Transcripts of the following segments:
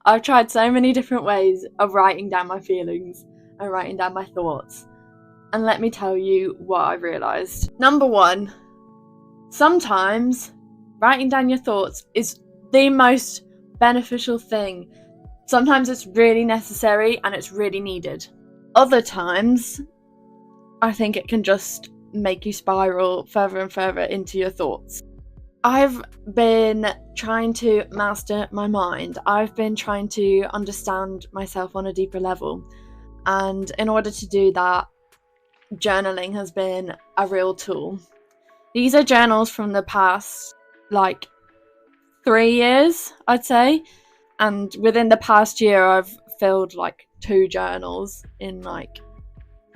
I've tried so many different ways of writing down my feelings and writing down my thoughts. And let me tell you what I realised. Number one, sometimes writing down your thoughts is the most beneficial thing. Sometimes it's really necessary and it's really needed. Other times, I think it can just make you spiral further and further into your thoughts. I've been trying to master my mind. I've been trying to understand myself on a deeper level. And in order to do that, journaling has been a real tool. These are journals from the past, 3 years, I'd say. And within the past year, I've filled 2 journals in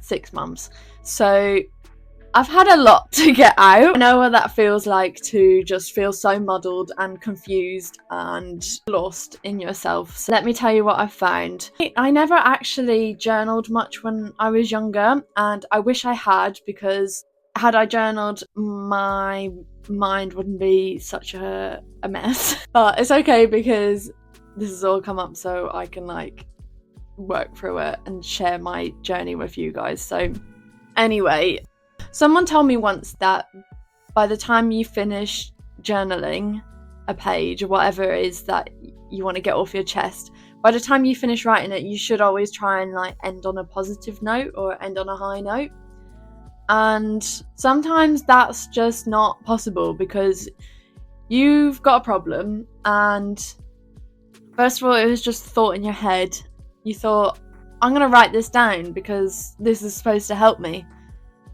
6 months. So I've had a lot to get out. I know what that feels like, to just feel so muddled and confused and lost in yourself. So let me tell you what I've found. I never actually journaled much when I was younger, and I wish I had, because had I journaled, my mind wouldn't be such a mess. But it's okay, because this has all come up so I can work through it and share my journey with you guys. So anyway, someone told me once that by the time you finish journaling a page or whatever it is that you want to get off your chest, by the time you finish writing it, you should always try and end on a positive note or end on a high note. And sometimes that's just not possible, because you've got a problem, and first of all, it was just a thought in your head. You thought, I'm going to write this down because this is supposed to help me.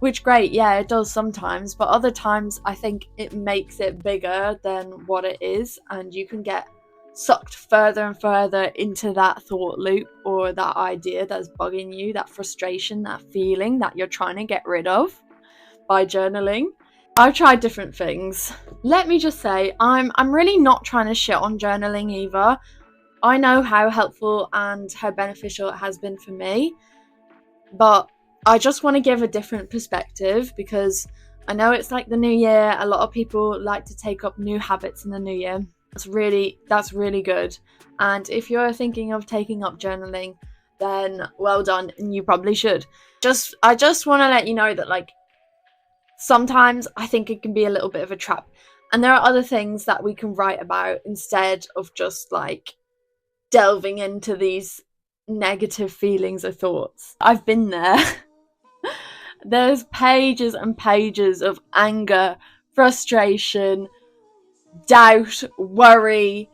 Which, great, yeah, it does sometimes, but other times I think it makes it bigger than what it is, and you can get sucked further and further into that thought loop or that idea that's bugging you, that frustration, that feeling that you're trying to get rid of by journaling. I've tried different things. Let me just say, I'm really not trying to shit on journaling either. I know how helpful and how beneficial it has been for me, but I just want to give a different perspective, because I know it's the new year. A lot of people like to take up new habits in the new year. That's really good. And if you're thinking of taking up journaling, then well done, and you probably should. I just want to let you know that sometimes I think it can be a little bit of a trap, and there are other things that we can write about instead of just delving into these negative feelings or thoughts. I've been there. There's pages and pages of anger, frustration, doubt, worry,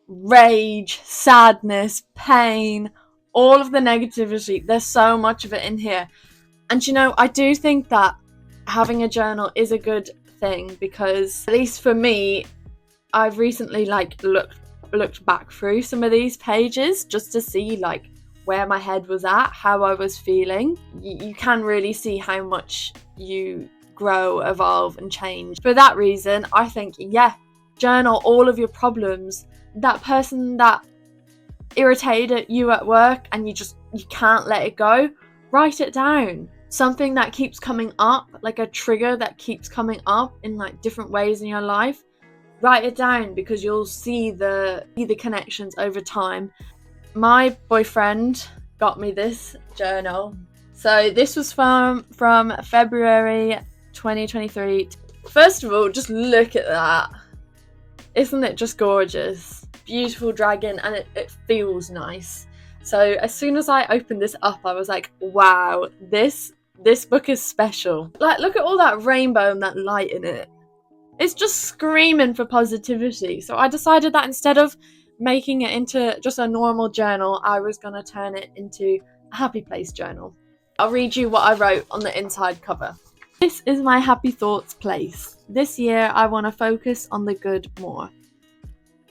rage, sadness, pain, all of the negativity. There's so much of it in here. And I do think that having a journal is a good thing, because at least for me, I've recently looked back through some of these pages just to see where my head was at, how I was feeling. You can really see how much you grow, evolve and change. For that reason, I think, journal all of your problems. That person that irritated you at work and you can't let it go, write it down. Something that keeps coming up, a trigger that keeps coming up in different ways in your life, write it down, because you'll see the connections over time. My boyfriend got me this journal. So this was from February 2023. First of all, just look at that. Isn't it just gorgeous? Beautiful dragon, and it feels nice. So as soon as I opened this up, I was like, wow, this book is special. Look at all that rainbow and that light in it. It's just screaming for positivity. So I decided that instead of making it into just a normal journal, I was going to turn it into a happy place journal. I'll read you what I wrote on the inside cover. This is my happy thoughts place. This year I want to focus on the good more.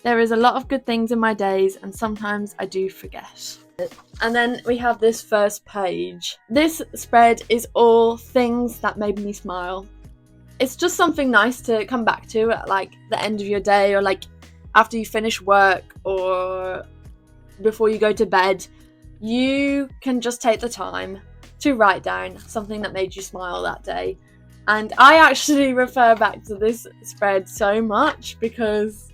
There is a lot of good things in my days, and sometimes I do forget. And then we have this first page. This spread is all things that made me smile. It's just something nice to come back to at the end of your day, or after you finish work, or before you go to bed. You can just take the time to write down something that made you smile that day. And I actually refer back to this spread so much, because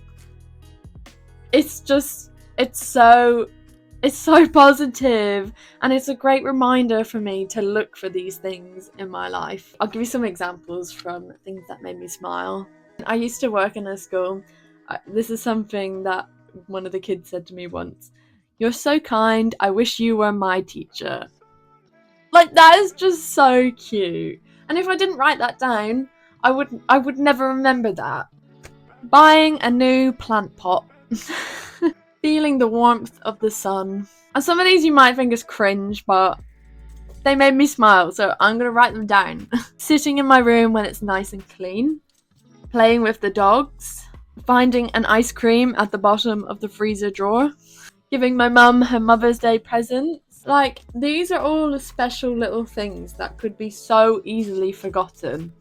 it's just It's so positive, and it's a great reminder for me to look for these things in my life. I'll give you some examples from things that made me smile. I used to work in a school. This is something that one of the kids said to me once. "You're so kind, I wish you were my teacher." Like, that is just so cute. And if I didn't write that down, I would never remember that. Buying a new plant pot. Feeling the warmth of the sun. And some of these you might think is cringe, but they made me smile, so I'm gonna write them down. Sitting in my room when it's nice and clean. Playing with the dogs. Finding an ice cream at the bottom of the freezer drawer. Giving my mum her Mother's Day presents. Like, these are all the special little things that could be so easily forgotten.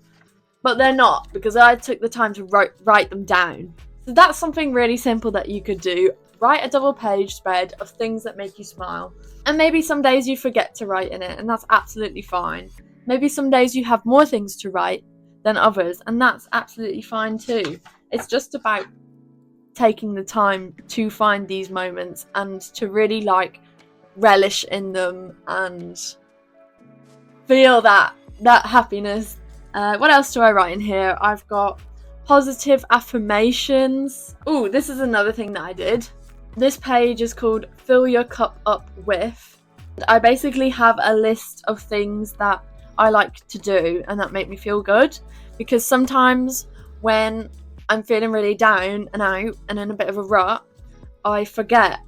But they're not, because I took the time to write them down. So that's something really simple that you could do. Write a double page spread of things that make you smile. And maybe some days you forget to write in it, and that's absolutely fine. Maybe some days you have more things to write than others, and that's absolutely fine too. It's just about taking the time to find these moments and to really like relish in them and feel that happiness. What else do I write in here? I've got positive affirmations. Oh, this is another thing that I did. This page is called Fill Your Cup Up With. I basically have a list of things that I like to do and that make me feel good, because sometimes when I'm feeling really down and out and in a bit of a rut, I forget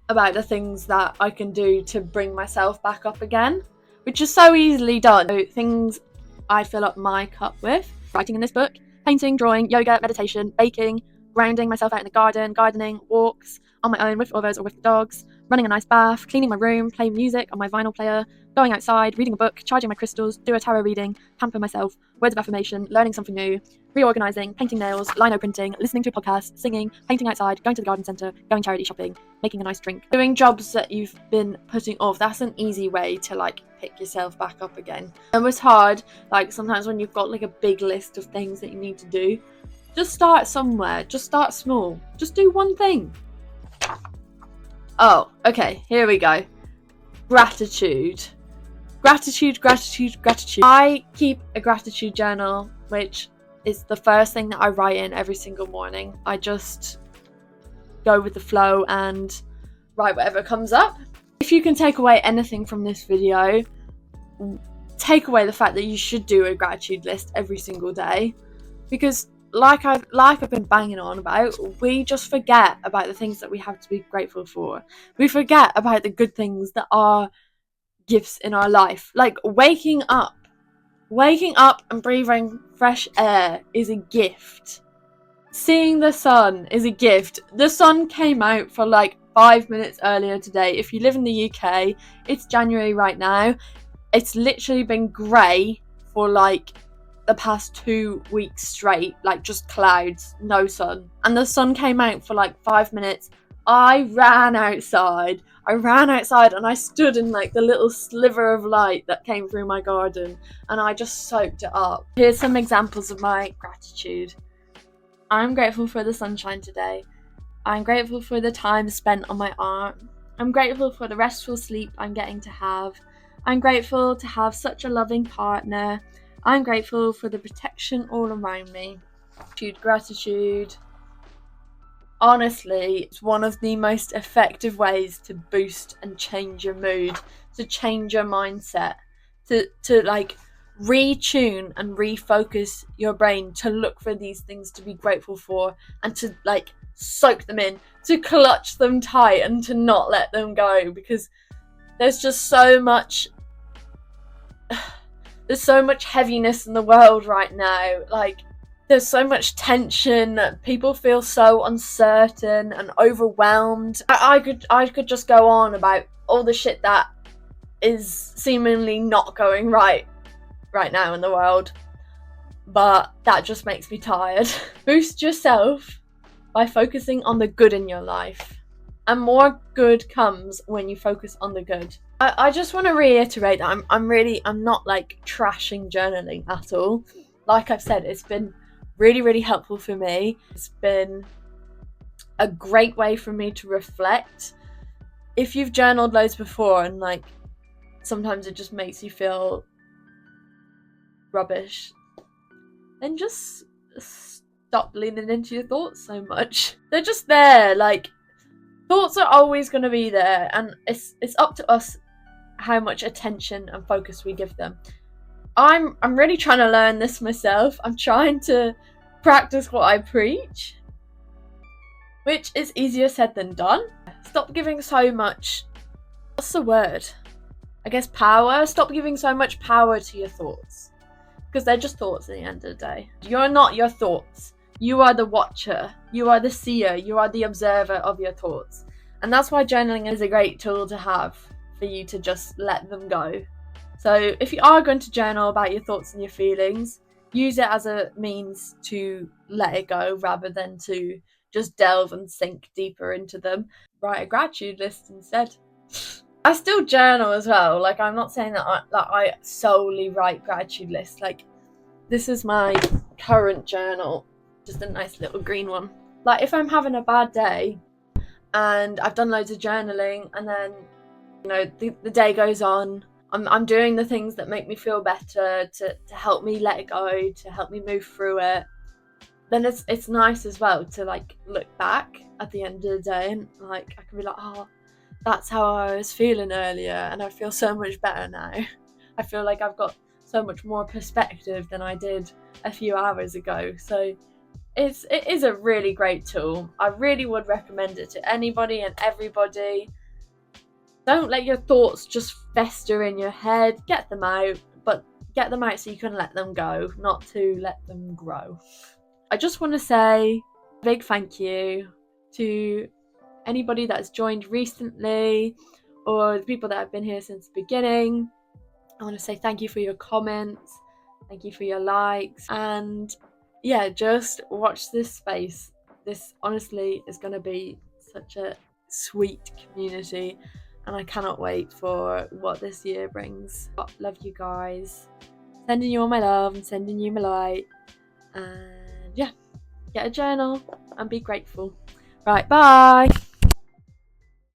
about the things that I can do to bring myself back up again, which is so easily done. So things I fill up my cup with: writing in this book, painting, drawing, yoga, meditation, baking, grounding myself out in the garden, gardening, walks on my own with others or with the dogs, running a nice bath, cleaning my room, playing music on my vinyl player, going outside, reading a book, charging my crystals, do a tarot reading, pamper myself, words of affirmation, learning something new, reorganising, painting nails, lino printing, listening to a podcast, singing, painting outside, going to the garden centre, going charity shopping, making a nice drink. Doing jobs that you've been putting off, that's an easy way to like pick yourself back up again. And it's hard, like sometimes when you've got like a big list of things that you need to do, just start somewhere, just start small, just do one thing. Oh, okay, here we go. Gratitude. Gratitude. I keep a gratitude journal, which is the first thing that I write in every single morning. I just go with the flow and write whatever comes up. If you can take away anything from this video, take away the fact that you should do a gratitude list every single day, because like I've been banging on about, we just forget about the things that we have to be grateful for. We forget about the good things that are gifts in our life. Like waking up and breathing fresh air is a gift. Seeing the sun is a gift. The sun came out for like 5 minutes earlier today. If you live in the UK, it's January right now. It's literally been grey for like the past 2 weeks straight, like just clouds, no sun. And the sun came out for like 5 minutes. I ran outside and I stood in like the little sliver of light that came through my garden, and I just soaked it up. Here's some examples of my gratitude. I'm grateful for the sunshine today. I'm grateful for the time spent on my art. I'm grateful for the restful sleep I'm getting to have. I'm grateful to have such a loving partner. I'm grateful for the protection all around me. Gratitude. Honestly, it's one of the most effective ways to boost and change your mood, to change your mindset, to like retune and refocus your brain to look for these things to be grateful for, and to like soak them in, to clutch them tight and to not let them go, because there's just so much heaviness in the world right now. Like, there's so much tension. People feel so uncertain and overwhelmed. I could just go on about all the shit that is seemingly not going right now in the world, but that just makes me tired. Boost yourself by focusing on the good in your life, and more good comes when you focus on the good. I just want to reiterate that I'm not like trashing journaling at all. Like I've said, it's been really, really helpful for me. It's been a great way for me to reflect. If you've journaled loads before and like sometimes it just makes you feel rubbish, then just stop leaning into your thoughts so much. They're just there. Like, thoughts are always going to be there, and it's up to us how much attention and focus we give them. I'm really trying to learn this myself. I'm trying to practice what I preach, which is easier said than done. Stop giving so much, what's the word? I guess power. Stop giving so much power to your thoughts, because they're just thoughts at the end of the day. You're not your thoughts. You are the watcher. You are the seer. You are the observer of your thoughts. And that's why journaling is a great tool to have for you to just let them go. So if you are going to journal about your thoughts and your feelings, use it as a means to let it go rather than to just delve and sink deeper into them. Write a gratitude list instead. I still journal as well. Like, I'm not saying that I solely write gratitude lists. Like, this is my current journal, just a nice little green one. Like, if I'm having a bad day and I've done loads of journaling, and then, you know, the day goes on, I'm doing the things that make me feel better, to help me let it go, to help me move through it, then it's nice as well to like look back at the end of the day and like I can be like, oh, that's how I was feeling earlier, and I feel so much better now. I feel like I've got so much more perspective than I did a few hours ago. So it is a really great tool. I really would recommend it to anybody and everybody. Don't let your thoughts just fester in your head. Get them out, but get them out so you can let them go, not to let them grow. I just want to say a big thank you to anybody that's joined recently, or the people that have been here since the beginning. I want to say thank you for your comments, thank you for your likes, and yeah, just watch this space. This honestly is going to be such a sweet community, and I cannot wait for what this year brings. Love you guys. Sending you all my love and sending you my light. And yeah, get a journal and be grateful. Right, bye.